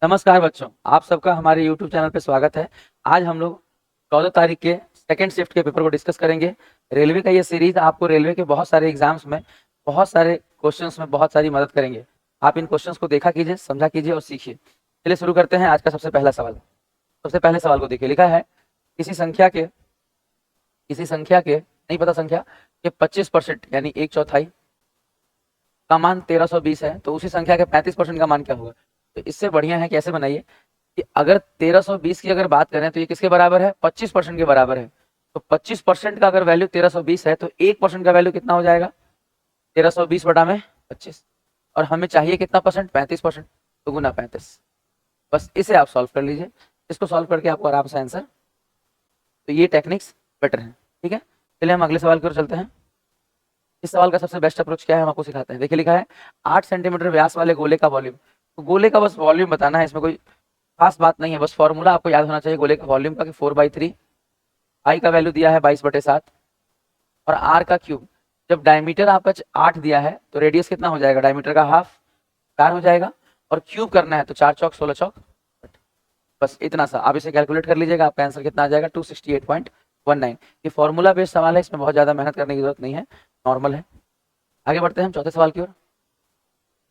नमस्कार बच्चों, आप सबका हमारे YouTube चैनल पे स्वागत है। आज हम लोग 14 तारीख के सेकंड शिफ्ट के पेपर को डिस्कस करेंगे। रेलवे का ये सीरीज आपको रेलवे के बहुत सारे एग्जाम्स में, बहुत सारे क्वेश्चंस में बहुत सारी मदद करेंगे। आप इन क्वेश्चंस को देखा कीजिए, समझा कीजिए और सीखिए। चलिए शुरू करते हैं आज का सबसे पहला सवाल। सबसे पहले सवाल को देखिए, लिखा है किसी संख्या के नहीं पता संख्या के 25% यानी 1/4 का मान 1320 है, तो उसी संख्या के 35% का मान क्या होगा। तो इससे बढ़िया है कि ऐसे बनाइए कि अगर 1320 की अगर बात करें तो ये किसके बराबर है, 25% के बराबर है। तो 25% का अगर वैल्यू 1320 है तो 1% का वैल्यू कितना हो जाएगा, 1320 बटा में 25। और हमें चाहिए कितना परसेंट, 35%, तो गुना 35। बस इसे आप सॉल्व कर लीजिए। इसको सॉल्व करके आपको आराम से आंसर, तो ये टेक्निक्स बेटर है। ठीक है, चलिए हम अगले सवाल की ओर चलते हैं। इस सवाल का सबसे बेस्ट अप्रोच क्या है हम आपको सिखाते हैं। देखिए लिखा है 8 सेंटीमीटर व्यास वाले गोले का वॉल्यूम। तो गोले का बस वॉल्यूम बताना है, इसमें कोई खास बात नहीं है, बस फॉर्मूला आपको याद होना चाहिए गोले का वॉल्यूम का कि 4/3, आई का वैल्यू दिया है 22/7 और आर का क्यूब। जब डायमीटर आपका 8 दिया है तो रेडियस कितना हो जाएगा, डायमीटर का हाफ 4 हो जाएगा और क्यूब करना है तो 4 चौक 16 चौक। बस इतना सा आप इसे कैलकुलेट कर लीजिएगा, आपका आंसर कितना आ जाएगा 268.19। ये फॉर्मूला बेस्ड सवाल है, इसमें बहुत ज्यादा मेहनत करने की जरूरत नहीं है, नॉर्मल है। आगे बढ़ते हैं हम चौथे सवाल की ओर।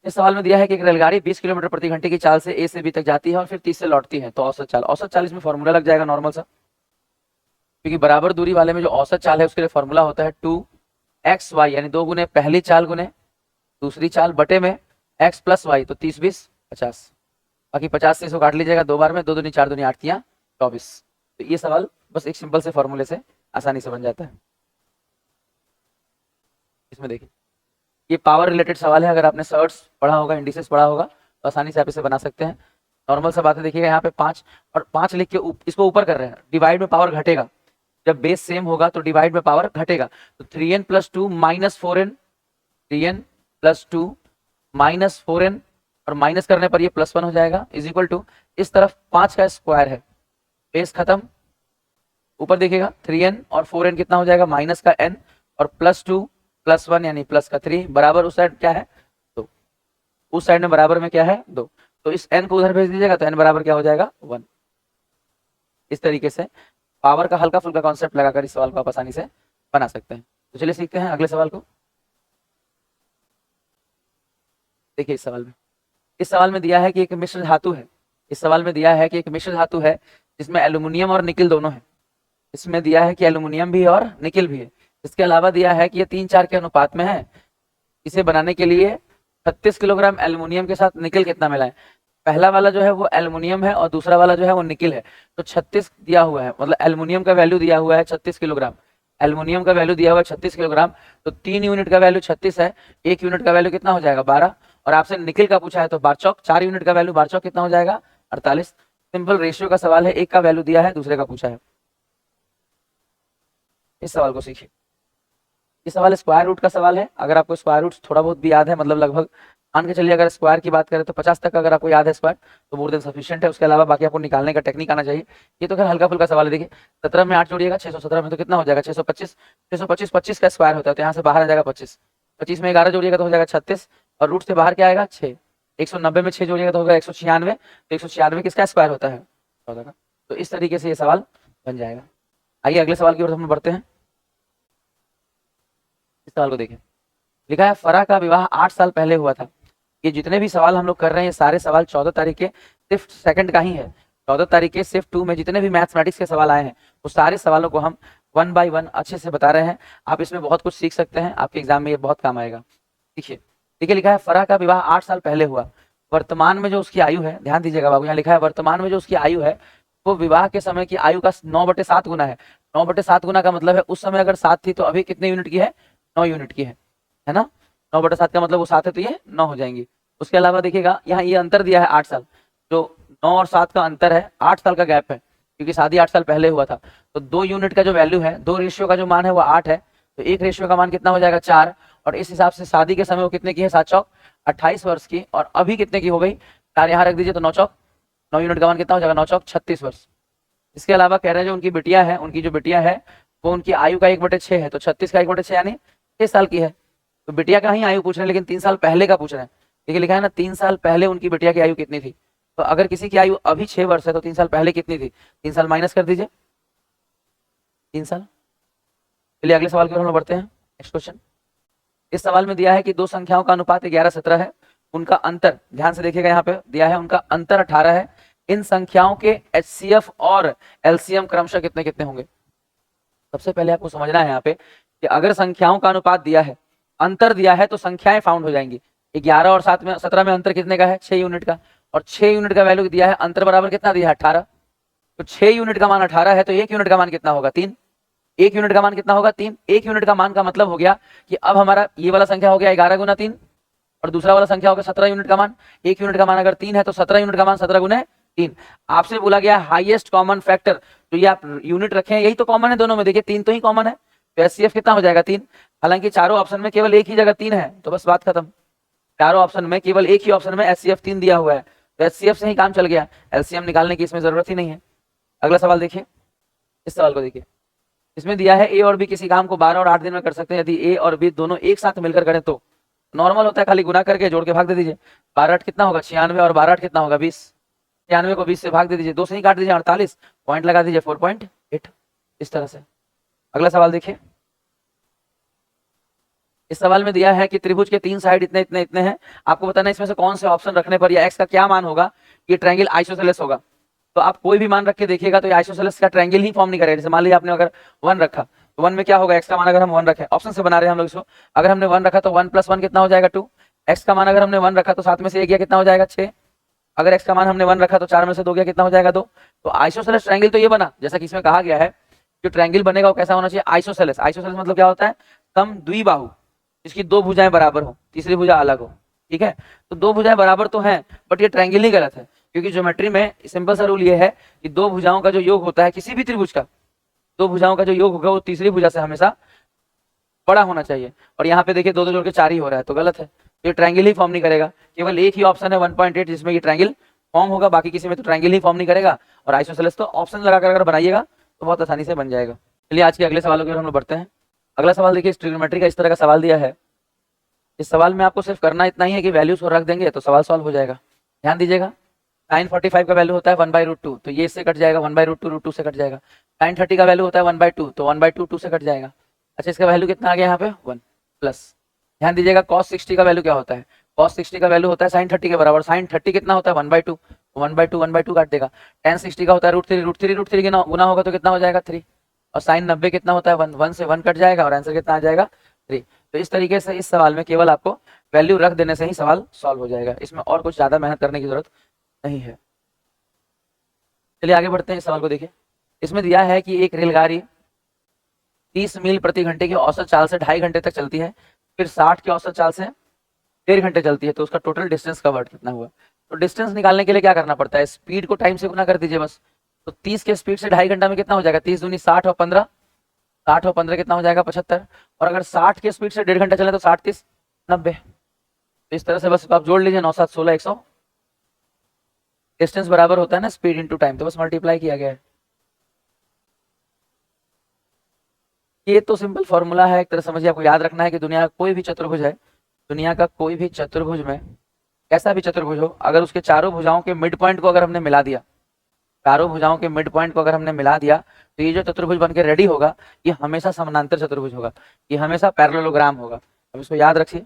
इस सवाल में दिया है कि एक रेलगाड़ी 20 किलोमीटर प्रति घंटे की चाल से ए से बी तक जाती है और फिर 30 से लौटती है, तो औसत चाल इसमें फॉर्मूला लग जाएगा नॉर्मल सा, क्योंकि बराबर दूरी वाले में जो औसत चाल है उसके लिए फॉर्मूला होता है 2xy, यानी 2 गुने पहली चाल गुने दूसरी चाल बटे में x प्लस वाई, तो 30 20 50। बाकी 50 से इसको काट लीजिएगा 2 बार में, 2 दूनी 4 दूनी 8 तियां 24। तो ये सवाल बस एक सिंपल से फॉर्मूले से आसानी से बन जाता है। इसमें देखिए ये पावर रिलेटेड सवाल है, अगर आपने सर्ट्स पढ़ा होगा, इंडिसेस पढ़ा होगा, तो आसानी से आप इसे बना सकते हैं। नॉर्मल सा बात है, देखिएगा यहाँ पे 5 और 5 लिख के इसको ऊपर कर रहे हैं, डिवाइड में पावर घटेगा। जब बेस सेम होगा तो डिवाइड में पावर घटेगा, तो 3n + 2 - 4n, 3n + 2 - 4n, और माइनस करने पर ये +1 हो जाएगा, इज इक्वल टू इस तरफ 5 का स्क्वायर है, बेस खत्म, ऊपर देखिएगा 3n और 4n कितना हो जाएगा, माइनस का n और +2 +1 यानी प्लस का 3, बराबर उस साइड क्या है 2, उस साइड में बराबर में क्या है 2, तो इस n को उधर भेज दीजिएगा तो n बराबर क्या हो जाएगा 1। इस तरीके से पावर का हल्का फुल्का कॉन्सेप्ट लगाकर इस सवाल को आप आसानी से बना सकते हैं। तो चलिए सीखते हैं अगले सवाल को। देखिए इस सवाल में दिया है कि एक मिश्र धातु है, इस सवाल में दिया है कि एक मिश्र धातु है जिसमें एल्यूमिनियम और निकिल दोनों है। इसमें दिया है कि एल्यूमिनियम भी और निकिल भी है। इसके अलावा दिया है कि ये 3:4 के अनुपात में है। इसे बनाने के लिए 36 किलोग्राम एल्यूमिनियम के साथ निकिल कितना मिलाएं। पहला वाला जो है वो एल्यूमिनियम है और दूसरा वाला जो है वो निकिल है। तो 36 दिया हुआ है, मतलब एल्यूमिनियम का वैल्यू दिया हुआ है 36 किलोग्राम, एल्यूमिनियम का वैल्यू दिया हुआ है 36 किलोग्राम, तो 3 यूनिट का वैल्यू 36 है, 1 यूनिट का वैल्यू कितना हो जाएगा 12, और आपसे निकिल का पूछा है तो 12 चौक 4 यूनिट का वैल्यू 12 चौक कितना हो जाएगा 48। सिंपल रेशियो का सवाल है, एक का वैल्यू दिया है दूसरे का पूछा है। इस सवाल को सीखिए। ये सवाल स्क्वायर रूट का सवाल है, अगर आपको स्क्वायर रूट थोड़ा बहुत भी याद है, मतलब लगभग मान के चलिए अगर स्क्वायर की बात करें तो 50 तक अगर आपको याद है स्क्वायर तो मोर देन सफिशिएंट है। उसके अलावा बाकी आपको निकालने का टेक्निक आना चाहिए। ये तो खैर हल्का फुल्का सवाल है। देखिए 17 में 8 जोड़िएगा 617 में, तो कितना हो जाएगा 625, 625 25 का स्क्वायर होता है, तो यहाँ से बाहर आ जाएगा 25, 25 में 11 जोड़िएगा तो हो जाएगा 36, और रूट से बाहर क्या आएगा 6, 190 में 6 जोड़िएगा तो होगा 196, तो 196 किसका स्क्वायर होता है 14 का। तो इस तरीके से ये सवाल बन जाएगा। आइए अगले सवाल की ओर हम बढ़ते हैं। इस सवाल को देखिए, लिखा है फराह का विवाह 8 साल पहले हुआ था। ये जितने भी सवाल हम लोग कर रहे हैं ये सारे सवाल 14 तारीख के सिर्फ सेकंड का ही है। 14 तारीख के सिर्फ 2 में जितने भी मैथमेटिक्स के सवाल आए हैं वो सारे सवालों को हम 1 बाय 1 अच्छे से बता रहे हैं। आप इसमें बहुत कुछ सीख सकते हैं, आपके एग्जाम में ये बहुत काम आएगा। देखिए देखिए लिखा है फराह का विवाह 8 साल पहले हुआ, वर्तमान में जो उसकी आयु है, ध्यान दीजिएगा बाबू, यहाँ लिखा है वर्तमान में जो उसकी आयु है वो विवाह के समय की आयु का 9/7 गुना है। 9/7 गुना का मतलब है उस समय अगर 7 थी तो अभी कितने यूनिट की है, 9 यूनिट की है ना। 9/7 का मतलब वो 7 है तो ये 9 हो जाएंगी। उसके अलावा देखिएगा यहाँ ये अंतर दिया है 8 साल, जो 9 और 7 का अंतर है, 8 साल का गैप है, क्योंकि शादी 8 साल पहले हुआ था। तो 2 यूनिट का जो वैल्यू है, 2 रेशियो का जो मान है वो 8 है, तो 1 रेशियो का मान कितना हो जाएगा 4, और इस हिसाब से शादी के समय वो कितने की है 7 चौक 28 वर्ष की, और अभी कितने की हो गई 4 यहाँ रख दीजिए तो 9 चौक 9 यूनिट का मान कितना हो जाएगा 9 चौक 36 वर्ष। इसके अलावा कह रहे हैं जो उनकी बिटिया है, उनकी जो बिटिया है वो उनकी आयु का 1/6 है, तो 36 का 1/6 यानी 6 साल की है। तो बिटिया का ही आयु पूछ रहे हैं, लेकिन 3 साल पहले का पूछ रहे हैं। देखिए लिखा है ना 3 साल पहले उनकी बिटिया की आयु कितनी थी, तो अगर किसी की आयु अभी 6 वर्ष है तो 3 साल पहले कितनी थी, 3 साल माइनस कर दीजिए, 3 साल। चलिए अगले सवाल की ओर हम लोग बढ़ते हैं। नेक्स्ट क्वेश्चन, इस सवाल में दिया है कि दो संख्याओं का अनुपात 11-17 है, उनका अंतर, ध्यान से देखिएगा यहाँ पे दिया है उनका अंतर 18 है, इन संख्याओं के एचसीएफ और एलसीएम क्रमशः कितने कितने होंगे। सबसे पहले आपको समझना है यहाँ पे कि अगर संख्याओं का अनुपात दिया है, अंतर दिया है, तो संख्याएं फाउंड हो जाएंगी। 11 और 17 में अंतर कितने का है, 6 यूनिट का, और 6 यूनिट का वैल्यू दिया है, अंतर बराबर कितना दिया है, 18। तो 6 यूनिट का मान 18 है, तो 1 यूनिट का मान कितना होगा, 3। 1 यूनिट का मान कितना होगा, 3। 1 यूनिट का मान का मतलब हो गया कि अब हमारा ये वाला संख्या हो गया 11 गुना 3, और दूसरा वाला संख्या हो गया 17 यूनिट का मान। 1 यूनिट का मान अगर 3 है तो 17 यूनिट का मान 17 गुना 3। आपसे बोला गया हाईएस्ट कॉमन फैक्टर, तो ये आप यूनिट रखें, यही तो कॉमन है दोनों में, देखिए 3 तो ही कॉमन है, तो एचसीएफ कितना हो जाएगा, 3। हालांकि चारों ऑप्शन में केवल एक ही जगह 3 है, तो बस बात खत्म। चारों ऑप्शन में केवल एक ही ऑप्शन में एचसीएफ 3 दिया हुआ है, तो एचसीएफ से ही काम चल गया, एलसीएम निकालने की इसमें जरूरत ही नहीं है। अगला सवाल देखिए, इस सवाल को देखिए, इसमें दिया है ए और बी किसी काम को 12 और 8 दिन में कर सकते हैं, यदि ए और बी दोनों एक साथ मिलकर करें तो। नॉर्मल होता है, खाली गुना करके जोड़ के भाग दे दीजिए। 12 कितना होगा, 96, और 12 कितना होगा, 20। 96 को 20 से भाग दे दीजिए, 2 से ही काट दीजिए, 48, पॉइंट लगा दीजिए 4.8, इस तरह से। अगला सवाल देखिए, इस सवाल में दिया है कि त्रिभुज के 3 साइड इतने इतने इतने हैं, आपको बताना है इसमें से कौन से ऑप्शन रखने पर या एक्स का क्या मान होगा कि ट्रायंगल आइसोसेलेस होगा। तो आप कोई भी मान रख के देखिएगा तो आइसोसेलेस का ट्रायंगल ही फॉर्म नहीं करेगा। जैसे मान लीजिए आपने अगर 1 रखा, तो 1 में क्या होगा, एक्स का मान अगर हम 1 रखें, ऑप्शन से बना रहे हैं हम लोग इसको, अगर हमने 1 रखा तो 1 + 1 कितना हो जाएगा, 2। एक्स का मान अगर हमने 1 रखा तो 7 में से 1 गया, कितना हो जाएगा, 6। अगर एक्स का मान हमने 1 रखा तो 4 में से 2 गया, कितना हो जाएगा, 2। तो आइसोसेलेस ट्रायंगल तो ये बना, जैसा कि इसमें कहा गया है जो ट्रायंगल बनेगा वो कैसा होना चाहिए, आइसोसेलेस। आइसोसेलेस मतलब क्या होता है, समद्विबाहु, जिसकी 2 भुजाएं बराबर हो, तीसरी भुजा अलग हो, ठीक है। तो 2 भुजाएं बराबर तो हैं, बट ये ट्रायंगल ही गलत है, क्योंकि ज्योमेट्री में सिंपल सा रूल ये है कि 2 भुजाओं का जो योग होता है किसी भी त्रिभुज का, 2 भुजाओं का जो योग होगा वो तीसरी भुजा से हमेशा बड़ा होना चाहिए। और यहाँ पे देखिए 2 जोड़ के 4 ही हो रहा है, तो गलत है, तो ये ट्रायंगल ही फॉर्म नहीं करेगा। केवल एक ही ऑप्शन है 1.8 जिसमें ये ट्रायंगल फॉर्म होगा, बाकी किसी में तो ट्रायंगल ही फॉर्म नहीं करेगा। और आइसोसेलेस तो ऑप्शन लगाकर अगर बनाइएगा तो बहुत आसानी से बन जाएगा। चलिए आज के अगले सवालों की ओर हम लोग बढ़ते हैं। अगला सवाल देखिए, ट्रिग्नोमेट्री का इस तरह का सवाल दिया है। इस सवाल में आपको सिर्फ करना इतना ही है कि वैल्यूज को रख देंगे तो सवाल सॉल्व हो जाएगा। ध्यान दीजिएगा, sin 45 का वैल्यू होता है 1/√2, तो ये इससे कट जाएगा, 1/√2 √2 से कट जाएगा। sin 30 का वैल्यू होता है 1/2, तो 1/2 2 से कट जाएगा। अच्छा, इसका वैल्यू कितना आ गया यहाँ पे, 1 प्लस। ध्यान दीजिएगा, cos 60 का वैल्यू क्या होता है, cos 60 का वैल्यू होता है sin 30 के बराबर। sin 30 कितना होता है, 1/2, 1/2 काट देगा। tan 60 का होता है √3, √3 गुना होगा तो कितना हो जाएगा, 3। और sin 90 कितना होता है, 1, 1 से 1 कट जाएगा और आंसर कितना आ जाएगा, 3। तो इस तरीके से इस सवाल में केवल आपको वैल्यू रख देने से ही सवाल सॉल्व हो जाएगा, इसमें और कुछ ज्यादा मेहनत करने की जरूरत नहीं है। चलिए आगे बढ़ते हैं, इस सवाल को देखिए। इसमें दिया है कि एक रेलगाड़ी 30 मील प्रति घंटे की औसत चाल से 2.5 घंटे तक चलती है, फिर 60 की औसत चाल से 1.5 घंटे चलती है, तो उसका टोटल डिस्टेंस कवर्ड कितना हुआ। तो डिस्टेंस निकालने के लिए क्या करना पड़ता है, स्पीड को टाइम से गुना कर दीजिए बस। तो 30 के स्पीड से 2.5 घंटा में कितना हो जाएगा, 30 दूनी 60 और 15, 60 और 15 कितना हो जाएगा, 75। और अगर 60 के स्पीड से 1.5 घंटा चले तो 60 30 90। तो इस तरह से बस आप जोड़ लीजिए, 9 7 16 100। डिस्टेंस बराबर होता है ना स्पीड इंटू टाइम, तो बस मल्टीप्लाई किया गया है। ये तो सिंपल फॉर्मूला है, एक तरह समझिए, आपको याद रखना है कि दुनिया का कोई भी चतुर्भुज है, दुनिया का कोई भी चतुर्भुज में, कैसा भी चतुर्भुज हो, अगर उसके चारों भुजाओं के मिड पॉइंट को अगर हमने मिला दिया, चारों भुजाओं के मिड पॉइंट को अगर हमने मिला दिया, तो ये जो चतुर्भुज बन के रेडी होगा ये हमेशा समानांतर चतुर्भुज होगा, ये हमेशा पैरेललोग्राम होगा। अब इसको याद रखिए,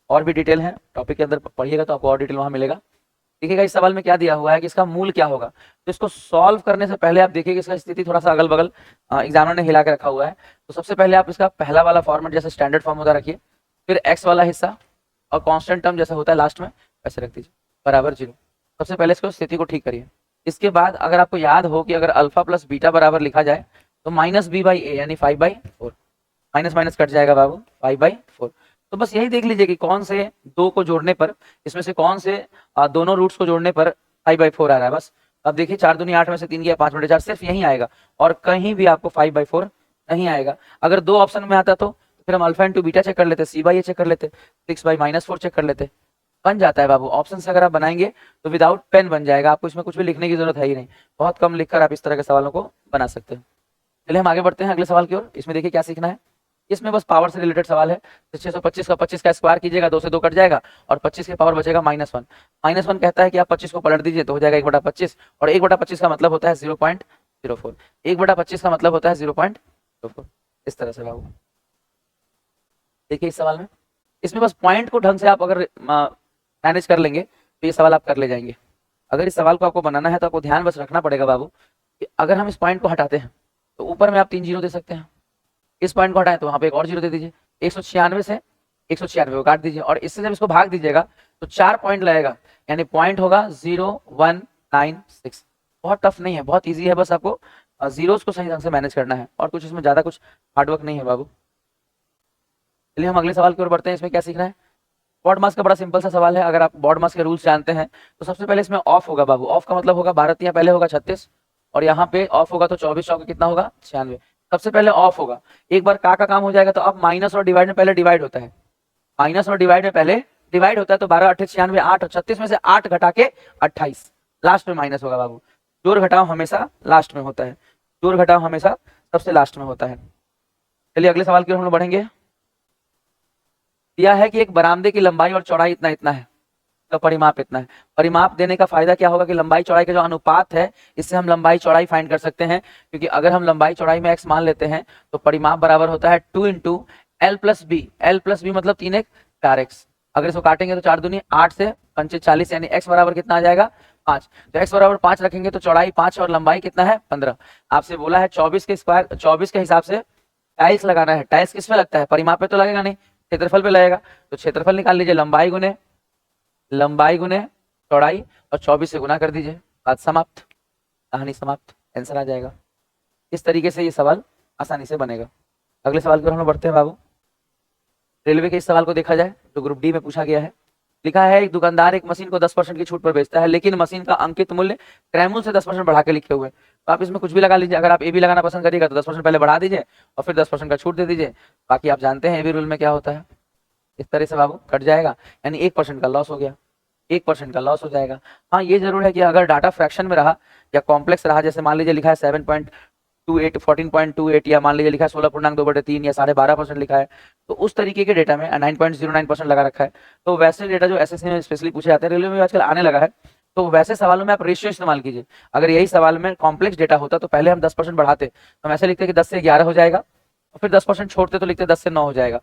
और भी डिटेल है टॉपिक के अंदर पढ़िएगा तो आपको और डिटेल वहां मिलेगा। देखिएगा इस सवाल में क्या दिया हुआ है कि इसका मूल क्या होगा। तो इसको सॉल्व करने से पहले आप देखिए कि इसका स्थिति थोड़ा सा अगल बगल एग्जामिनर ने हिला के रखा हुआ है। तो सबसे पहले आप इसका पहला वाला फॉर्मेट जैसे स्टैंडर्ड फॉर्म होता रखिए, फिर एक्स वाला हिस्सा और कांस्टेंट टर्म जैसा होता है लास्ट में वैसे रख दीजिए, बराबर 0। सबसे पहले इसको स्थिति को ठीक करिए। इसके बाद अगर आपको याद हो कि अगर अल्फा प्लस बीटा बराबर लिखा जाए तो -b/a यानी 5/4, माइनस माइनस कट जाएगा बाबू, 5/4। तो बस यही देख लीजिए कि कौन से 2 को जोड़ने पर, इसमें से कौन से दोनों रूट्स को जोड़ने पर 5/4 आ रहा है। बस अब देखिए 4 दूनी 8 में से 3 गया 5 बटे 4, सिर्फ यही आएगा और कहीं भी आपको 5/4 नहीं आएगा। अगर 2 ऑप्शन में आता तो फिर हम अल्फा इंटू बीटा चेक कर लेते, c/a चेक कर लेते, 6/-4 चेक कर लेते, बन जाता है बाबू। ऑप्शन से अगर आप बनाएंगे तो विदाउट पेन बन जाएगा, आपको इसमें कुछ भी लिखने की जरूरत है ही नहीं, बहुत कम लिखकर आप इस तरह के सवालों को बना सकते हैं। चलिए हम आगे बढ़ते हैं अगले सवाल की ओर। इसमें देखिए क्या सीखना है। इसमें बस पावर से रिलेटेड सवाल है। तो 625 का 25 का स्क्वायर कीजिएगा, 2 से 2 कट जाएगा और 25 की पावर बचेगा -1। -1 कहता है कि आप 25 को पलट दीजिए तो हो जाएगा 1/25, और 1/25 का मतलब होता है 0.04। 1/25 का मतलब होता है 0.04। इस तरह से बाबू देखिए इस सवाल में, इसमें बस पॉइंट को ढंग से आप अगर मैनेज कर लेंगे तो ये सवाल आप कर ले जाएंगे। अगर इस सवाल को आपको बनाना है तो आपको ध्यान बस रखना पड़ेगा बाबू कि अगर हम इस पॉइंट को हटाते हैं तो ऊपर में आप 3 जीरो दे सकते हैं, इस पॉइंट को हटाएं तो वहां पे एक और जीरो दे दीजिए, 196 से 196 को काट दीजिए और इससे जब इसको भाग दीजिएगा तो 4 पॉइंट लगेगा, यानी पॉइंट होगा 0196। बहुत टफ नहीं है, बहुत ईजी है, बस आपको जीरोस को सही ढंग से मैनेज करना है और कुछ इसमें ज्यादा कुछ हार्डवर्क नहीं है बाबू। चलिए हम अगले सवाल की ओर बढ़ते हैं। इसमें क्या सीखना है? बॉड मास का बड़ा सिंपल सा सवाल है। अगर आप बॉड मास के रूल्स जानते हैं तो सबसे पहले इसमें ऑफ होगा बाबू। ऑफ का मतलब होगा 12 तिया पहले होगा 36 और यहाँ पे ऑफ होगा तो 24 चौका कितना होगा 96। सबसे पहले ऑफ होगा, एक बार का काम हो जाएगा तो अब माइनस और डिवाइड में पहले डिवाइड होता है, माइनस और डिवाइड में पहले डिवाइड होता है तो 12 8 96 8 और 36 में से 8 घटा के 28, लास्ट में माइनस होगा बाबू। जोड़ घटाव हमेशा लास्ट में होता है, जोड़ घटाव हमेशा सबसे लास्ट में होता है। चलिए अगले सवाल की ओर हम लोग बढ़ेंगे। दिया है कि एक बरामदे की लंबाई और चौड़ाई इतना इतना है, तो परिमाप इतना है। परिमाप देने का फायदा क्या होगा कि लंबाई चौड़ाई का जो अनुपात है इससे हम लंबाई चौड़ाई फाइंड कर सकते हैं, क्योंकि अगर हम लंबाई चौड़ाई में x मान लेते हैं तो परिमाप बराबर होता है 2 into L plus B. L plus B मतलब 3 1 4x। अगर इसको काटेंगे तो 4 दूनी 8 से 5 40, यानी x बराबर कितना आ जाएगा 5। तो x बराबर 5 रखेंगे तो चौड़ाई 5 और लंबाई कितना है 15। आपसे बोला है 24 के स्क्वायर 24 के हिसाब से टाइल्स लगाना है। टाइल्स किस पे लगता है? परिमाप पे तो लगेगा नहीं, क्षेत्रफल पे लगेगा। तो क्षेत्रफल निकाल लीजिए, लंबाई गुने चौड़ाई और 24 से गुना कर दीजिए, बात समाप्त, कहानी समाप्त, आंसर आ जाएगा। इस तरीके से ये सवाल आसानी से बनेगा। अगले सवाल की ओर हम बढ़ते हैं बाबू। रेलवे के इस सवाल को देखा जाए जो ग्रुप डी में पूछा गया है। लिखा है एक दुकानदार एक मशीन को 10% की छूट पर बेचता है, लेकिन मशीन का अंकित मूल्य क्रयमूल्य से 10% बढ़ा के लिखे हुए हैं। तो आप इसमें कुछ भी लगा लीजिए। अगर आप ए भी लगाना पसंद करिएगा तो 10% पहले बढ़ा दीजिए और फिर 10% का छूट दे दीजिए। बाकी आप जानते हैं ए बी रूल में क्या होता है, इस तरह से बाबू कट जाएगा, यानी 1% का लॉस हो गया, 1% का लॉस हो जाएगा। हाँ ये जरूर है कि अगर डाटा फ्रैक्शन में रहा या कॉम्प्लेक्स रहा, जैसे मान लीजिए लिखा है 7.28 14.28 या मान लीजिए लिखा है 16.2/3 या 12.5% लिखा है, तो उस तरीके के डेटा में 9.09% लगा रखा है, तो वैसे डेटा जो एसएससी में स्पेशली पूछे जाते हैं, रेलवे में आजकल आने लगा है, तो वैसे सवालों में आप रेशियो इस्तेमाल कीजिए। अगर यही सवाल में कॉम्प्लेक्स डेटा होता तो पहले हम 10% बढ़ाते, तो हम ऐसे लिखते कि 10 से 11 हो जाएगा और फिर 10% छोड़ते तो लिखते 10 से 9 हो जाएगा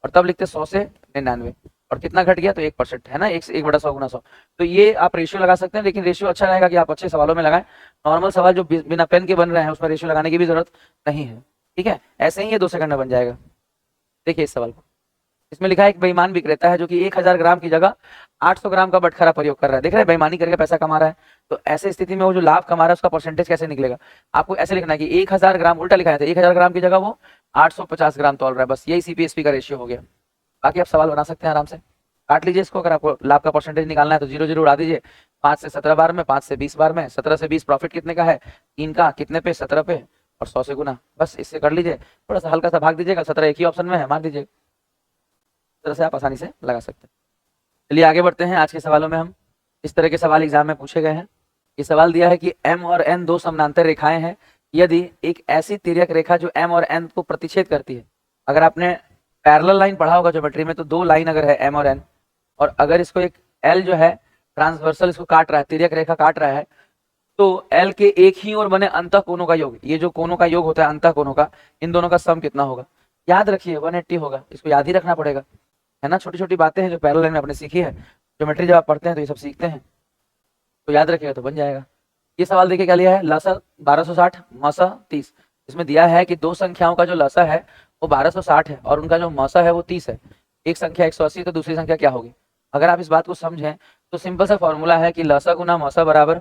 और तब लिखते 100 से 99 और कितना घट गया तो 1% है ना, 1/100 गुना 100। तो ये आप रेशियो लगा सकते हैं, लेकिन रेशियो अच्छा रहेगा कि आप अच्छे सवालों में लगाएं। नॉर्मल सवाल जो बिना पेन के बन रहे हैं उसमें रेशियो लगाने की भी जरूरत नहीं है, ठीक है। ऐसे ही ये 2 सेकंड में बन जाएगा। देखिए इस सवाल को, इसमें लिखा है एक बेईमान विक्रेता है जो कि 1000 ग्राम की जगह 800 ग्राम का बटखरा प्रयोग कर रहा है। देख रहे हैं बेईमानी करके पैसा कमा रहा है, तो ऐसे स्थिति में वो जो लाभ कमा रहा है उसका परसेंटेज कैसे निकलेगा? आपको ऐसे लिखना है कि 1000 ग्राम, उल्टा लिखा है, 1000 ग्राम की जगह वो 850 ग्राम तोल रहा है, बस यही सीपीएसपी का रेशियो हो गया। बाकी आप सवाल बना सकते हैं आराम से, काट लीजिए इसको। अगर आपको लाभ का परसेंटेज निकालना है तो 0 0 उड़ा दीजिए, 5 से 17 बार में, 5 से 20 बार में, 17 से 20 प्रॉफिट कितने का है 3 का, कितने पे 17 पे और 100 से गुना, बस इससे कर लीजिए। थोड़ा सा हल्का सा भाग दीजिएगा, 17 एक ही ऑप्शन में है, मार दीजिए। इस तरह से आप आसानी से लगा सकते हैं। चलिए आगे बढ़ते हैं। आज के सवालों में हम इस तरह के सवाल एग्जाम में पूछे गए हैं। ये सवाल दिया है कि m और n दो समानांतर रेखाएं हैं, यदि एक ऐसी तिर्यक रेखा जो m और n को प्रतिच्छेद करती है। अगर आपने पैरेलल लाइन पढ़ा होगा ज्योमेट्री में, तो 2 लाइन अगर है m और n, और अगर इसको एक l जो है ट्रांसवर्सल इसको काट रहा है, तिर्यक रेखा काट रहा है, तो l के एक ही ओर बने अंतः कोणों का योग, ये जो कोणों का योग होता है अंतः कोणों का, इन दोनों का सम कितना होगा? याद रखिए 180 होगा, इसको याद ही रखना पड़ेगा, है ना। छोटी छोटी बातें हैं जो पैरेलल लाइन में आपने सीखी है, ज्योमेट्री जब आप पढ़ते हैं तो ये सब सीखते हैं, तो याद रखिएगा तो बन जाएगा। ये सवाल देखिए क्या लिया है, लसा 1260 मसा 30। इसमें दिया है कि दो संख्याओं का जो लसा है वो 1260 है और उनका जो मसा है वो 30 है। एक संख्या 180 तो दूसरी संख्या क्या होगी? अगर आप इस बात को समझें तो सिंपल सा फॉर्मूला है कि लसा गुना मसा बराबर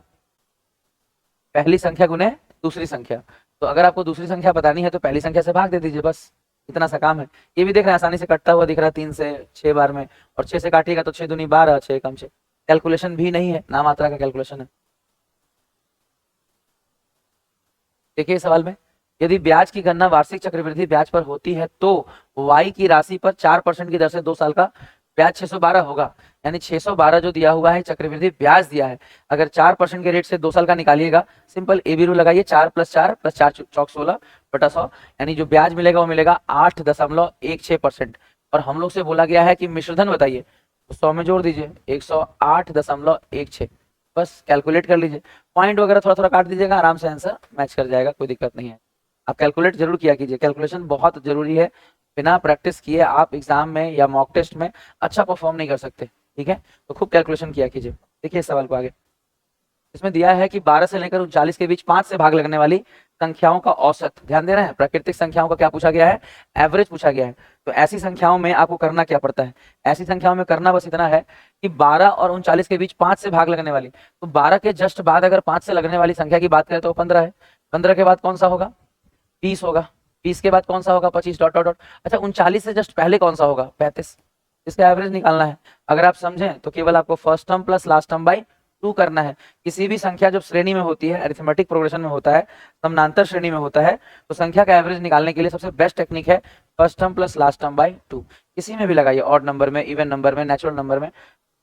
पहली संख्या गुने दूसरी संख्या। तो अगर आपको दूसरी संख्या बतानी है तो पहली संख्या से भाग दे दीजिए, बस इतना सा काम है। ये भी देख रहे हैं आसानी से कटता हुआ दिख रहा है 3 से 6 बार में, और 6 से काटिएगा तो 6 दूनी 12, 6 कम 6, कैलकुलेशन भी नहीं है, नाम मात्रा का कैलकुलेशन है। देखिए सवाल में, यदि ब्याज की गणना वार्षिक चक्रवृद्धि ब्याज पर होती है तो y की राशि पर 4% की दर से 2 साल का ब्याज 612 होगा, यानी 612 जो दिया हुआ है चक्रवृद्धि ब्याज दिया है। अगर 4% के रेट से 2 साल का निकालिएगा, सिंपल एबी रूल लगाइए, 4 + 4 + 4 चौक 16 बटा 100, यानी जो ब्याज मिलेगा वो मिलेगा 8.16%। और हम लोग से बोला गया है कि मिश्रधन बताइए, तो 100 में जोड़ दीजिए 108.16, बस कैलकुलेट कर लीजिए। पॉइंट वगैरह थोड़ा थोड़ा काट दीजिएगा, आराम से आंसर मैच कर जाएगा, कोई दिक्कत नहीं है। आप कैलकुलेट जरूर किया कीजिए, कैलकुलेशन बहुत जरूरी है। बिना प्रैक्टिस किए आप एग्जाम में या मॉक टेस्ट में अच्छा परफॉर्म नहीं कर सकते, ठीक है। तो खूब कैलकुलेशन किया कीजिए। देखिए सवाल को आगे, इसमें दिया है कि 12 से लेकर 39 के बीच 5 से भाग लगने वाली संख्याओं का औसत, ध्यान दे रहे हैं, प्राकृतिक संख्याओं का क्या पूछा गया है, एवरेज पूछा गया है। तो ऐसी संख्याओं में आपको करना क्या पड़ता है, ऐसी संख्याओं में करना बस इतना है कि 12 और 39 के बीच 5 से भाग लगने वाली, तो 12 के जस्ट बाद अगर 5 से लगने वाली संख्या की बात करें तो 15 है, 15 के बाद कौन सा होगा, 20 होगा, 20 के बाद कौन सा होगा, 25 डॉट डॉट डॉट। अच्छा 39 से जस्ट पहले कौन सा होगा, 35। इसका एवरेज निकालना है। अगर आप समझें तो केवल आपको first term plus last term by 2 करना है। किसी भी संख्या जब श्रेणी में होती है, अरिथमेटिक प्रोग्रेशन में होता है, समानांतर श्रेणी में होता है, तो संख्या का एवरेज निकालने के लिए सबसे बेस्ट टेक्निक है first term plus last term by 2। किसी में भी लगाइए, ऑड नंबर में, इवन नंबर में, नेचुरल नंबर में,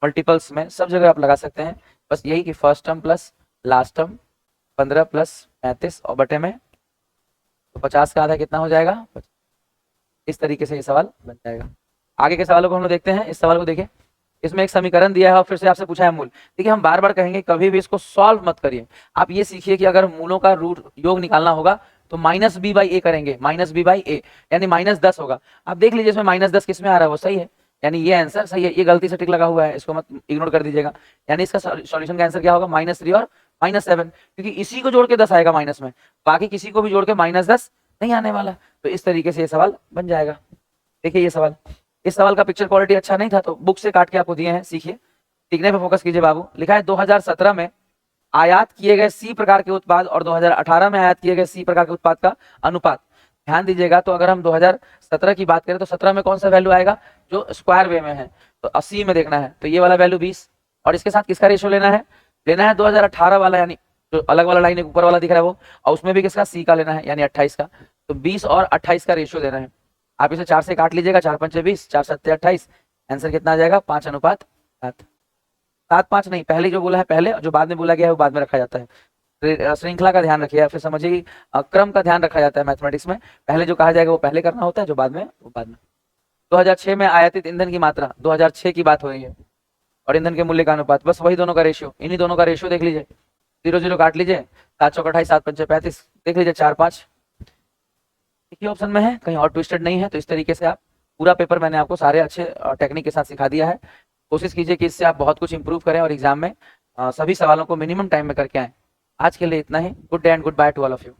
मल्टीपल्स में, सब जगह आप लगा सकते हैं। बस यही कि first term plus last term 15 plus 35 और बटे में, तो 50 का आधा कितना हो जाएगा, इस तरीके से ये सवाल बन जाएगा। आगे के सवालों को हम लोग देखते हैं। इस सवाल को देखिए, इसमें एक समीकरण दिया है और फिर से आपसे पूछा है मूल। देखिए हम बार बार कहेंगे कभी भी इसको सॉल्व मत करिए, आप ये सीखिए कि अगर मूलों का रूट योग निकालना होगा तो -b/a करेंगे, -b/a यानी -10 होगा। आप देख लीजिए इसमें -10 किस में आ रहा है, वो सही है, यानी ये आंसर सही है। ये गलती से टिक लगा हुआ है, इसको मत इग्नोर कर दीजिएगा। यानी इसका सॉल्यूशन का आंसर क्या होगा, -3 और -7, क्योंकि इसी को जोड़ के 10 आएगा माइनस में, बाकी किसी को भी जोड़ के -10 नहीं आने वाला। तो इस तरीके से ये सवाल बन जाएगा। देखिए ये सवाल, इस सवाल का पिक्चर क्वालिटी अच्छा नहीं था तो बुक से काट के आपको दिए हैं, सीखिए, सीखने पे फोकस कीजिए बाबू। लिखा है 2017 में आयात किए गए सी प्रकार के उत्पाद और 2018 में आयात किए गए सी प्रकार के उत्पाद का अनुपात। ध्यान दीजिएगा, तो अगर हम 2017 की बात करें तो 17 में कौन सा वैल्यू आएगा, जो स्क्वायर वे में है, तो 80 में देखना है, तो ये वाला वैल्यू 20, और इसके साथ किसका रेशियो लेना है, 2018 वाला, यानी जो अलग वाला लाइन ऊपर वाला दिख रहा है वो, और उसमें भी किसका, सी का लेना है, यानी 28 का। तो 20 और 28 का रेशियो देना है। आप इसे 4 से काट लीजिएगा, 4 × 5 = 20, 4 × 7 = 28, आंसर कितना आ जाएगा, 5:7। 7:5 नहीं, पहले जो बोला है पहले, जो बाद में बोला गया है वो बाद में रखा जाता है। श्रृंखला का ध्यान रखिए, फिर समझिए क्रम का ध्यान रखा जाता है मैथमेटिक्स में। पहले जो कहा जाएगा वो पहले करना होता है, जो बाद में वो बाद में। 2006 में आयातित ईंधन की मात्रा, 2006 की बात हो रही है, और ईंधन के मूल्य का अनुपात, बस वही दोनों का रेशियो, इन्हीं दोनों का रेशियो देख लीजिए, 0 0 काट लीजिए, 7 × 4 = 28, 7 × 5 = 35, देख लीजिए 4 5 एक ही ऑप्शन में है, कहीं और ट्विस्टेड नहीं है। तो इस तरीके से आप पूरा पेपर मैंने आपको सारे अच्छे टेक्निक के साथ सिखा दिया है। कोशिश कीजिए कि इससे आप बहुत कुछ इंप्रूव करें और एग्जाम में सभी सवालों को मिनिमम टाइम में करके आएं। आज के लिए इतना ही। Good day and goodbye to all of you.